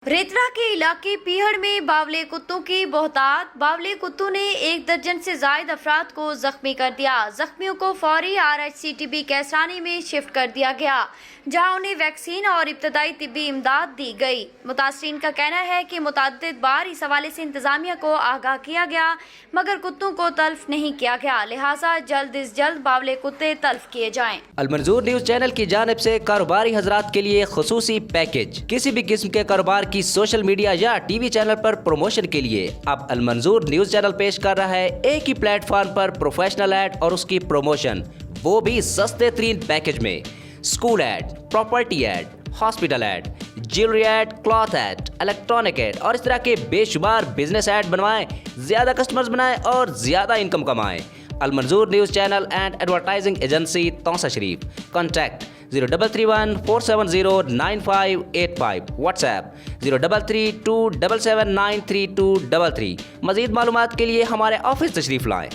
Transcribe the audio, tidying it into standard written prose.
रेतरा के इलाके पीहड़ में बावले कुत्तों की बहुतात। बावले कुत्तों ने 1 दर्जन से जायद अफराद को जख्मी कर दिया। जख्मियों को फौरी RHCTB कैसरानी में शिफ्ट कर दिया गया, जहां उन्हें वैक्सीन और इब्तदाई तिब्बी इमदाद दी गई। मुतासरीन का कहना है कि मुतअद्दिद बार इस हवाले से इंतजामिया को आगाह किया गया, मगर कुत्तों को तल्फ नहीं किया गया, लिहाजा जल्द अज जल्द बावले कुत्ते तल्फ किए जाएं। अलमंजूर न्यूज चैनल की जानिब से कारोबारी हजरात के लिए खुसूसी पैकेज। किसी भी किस्म के कारोबार की सोशल मीडिया या टीवी चैनल पर प्रमोशन के लिए अब अलमंजूर न्यूज चैनल पेश कर रहा है एक ही प्लेटफॉर्म पर प्रोफेशनल ऐड और उसकी प्रमोशन, वो भी सस्ते तरीन पैकेज में। School add, property add, hospital add, jewellery add, cloth add, electronic add और इस तरह के बेशुमार बिजनेस ऐड बनवाएं, ज्यादा कस्टमर्स बनाएं और ज्यादा इनकम कमाएं। Almanzoor news channel and advertising agency Taunsa Sharif. Contact 0331 470 9585। WhatsApp 0332779333। मजीद मालूमात के लिए हमारे ऑफिस तशरीफ लाएं।